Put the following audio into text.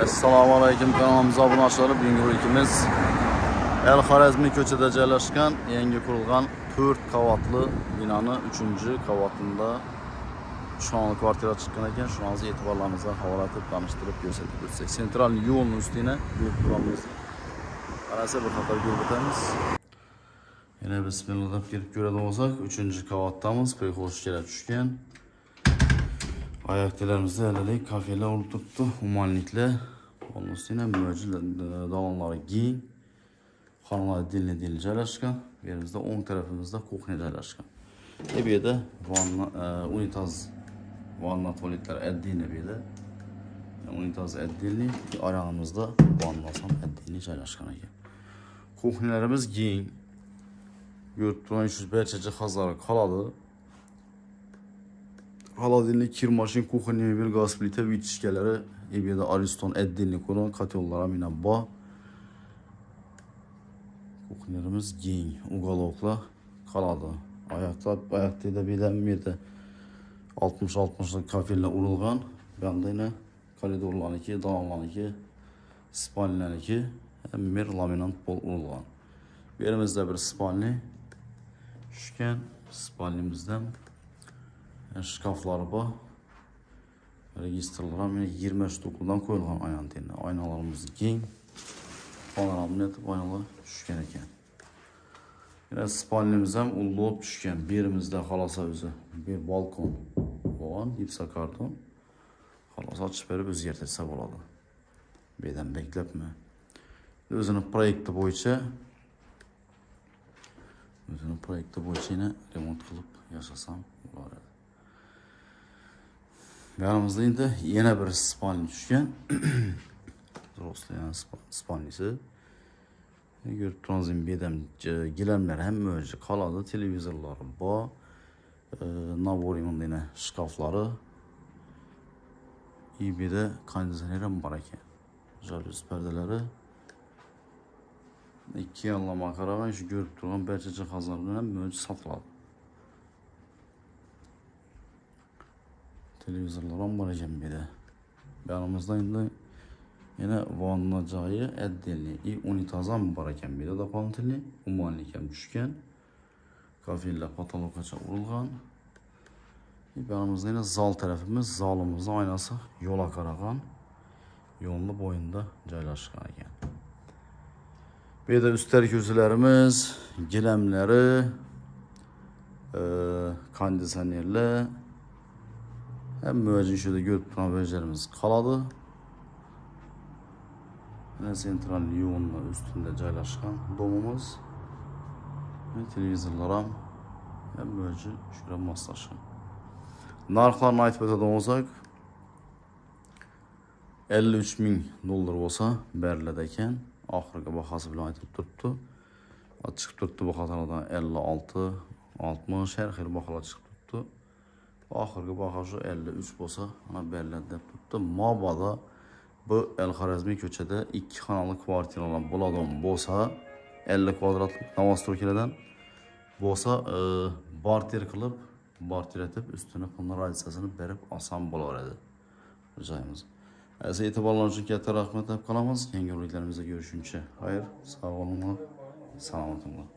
Assalomu alaykum, kanalimiz obunachilari. Bugungi rolikimiz El-Xorazmiy ko'chada joylashgan yangi qurilgan 4 qavatli binoning 3-qavatida shonli kvartira chiqqan ekan. Shuningdek e'tiborlaringizga havola etib tanishtirib ko'rsatib o'tsak. Sentral yo'lning ustida ko'rib turamiz. Qarasa bir qator ko'rib o'tamiz. Yana bismillah deb kirib ko'radigan bo'lsak, 3-qavatdamiz. Prixozchilar tushgan. Ayaklarımızda ellik kafeler oluşturdu, humanlikler. Onun üstüne mövcud dalonları giyin. Xanalar dilli joylashgan. Yerimizde 10 tarafımızda kuxnya joylashgan. Bu yerda unitaz, vanna tuvaletler eddini bu yerda. Unitaz eddini, aralığımızda vannasan eddini joylashgan ekan. Kuxnyalarimiz giyin. Görüp turgan şu barcha jihozlar qoladi. Haladinli kirmaşin kuxnya bir gaz plita vitishkalari, ebeda Ariston eddinli ko'ran kotellara mina ba. Kuxnyalarimiz keng, uголокlar qoladi. Ayaqda belanmeda 60-60lik kafellar urilgan. Bunda yana koridorlarniki, dalonlarniki, spalnalarniki mer laminat pol urilgan. Bu yerimizda bir spalni tushgan. Spalnimizdan şkafları var. Registrlar 23 dokudan koyulgan ayanteni. Aynalarımız keng. Panoramlı etib aynalar tushgan ekan. Yine spalnimiz ham ullup tushgan. Birimizde xalasa o'zi bir balkon bo'lgan, gipsokarton. Xalas ochib berib o'zgartirsa bo'ladi. Bedan beklabmi. O'zining proyekti bo'yicha yine remont qilib yashasam bo'ladi. Yanımızda indi yana bir spalni tushgan. Взрослый spalnisi. Görüp turgansiz bedam gilamlar ham mövjud qoladi, televizorlari bor. Nabor yana shkaflari. İB'de konditsioner ham bor ekan. Jaluz pardalari. Ikki yonlama qaragan shu görüp turgan barcha jihozlar bilan mövjud sotiladi. Televizorlar ham bor ekan bu yerda. Yanımızda endi yana vanna joyi eddinli, unitaz ham bor ekan bu yerda doполнительный, umonlik ham tushgan. Kafellar patologgacha urilgan. Yanımızda yana zal tarafimiz, zalimizning oynasi yo'lga qaragan, yo'lni bo'yinda joylashgan ekan. Bu yerda üstler ko'zlarimiz, gilamlari, konditsionerlar hem mövcud şurada görüp turan bölgelerimiz qoladi. Yine sentral yo'lning üstünde joylashgan domumuz. Televizorlar ham mövcud shura moslashgan. Narxlarni aytib o'tadigan bo'lsak, $53.000 bo'lsa, beriladi ekan. Oxirgi bahasi bilan aytib turibdi. Chiqib turibdi bu qatordan 56, 60 har xil baholar chiqib turibdi. Oxirgi baho shu 53 bo'lsa, ana beriladi deb turibdi. Mabodo bu El-Xorazmiy ko'chada 2 xonali kvartiralar bo'ladigan bo'lsa, 50 kvadratlik Novostroykadan bo'lsa, barter qilib, barter etib, ustini pulni raziyasini berib oson bo'laveradi. Joyimiz. Siz e'tiborlaringiz uchun katta rahmat deb qolamiz. Yangi roliklarimizda görüşünce. Xayr, sog' bo'linglar, salomat bo'linglar.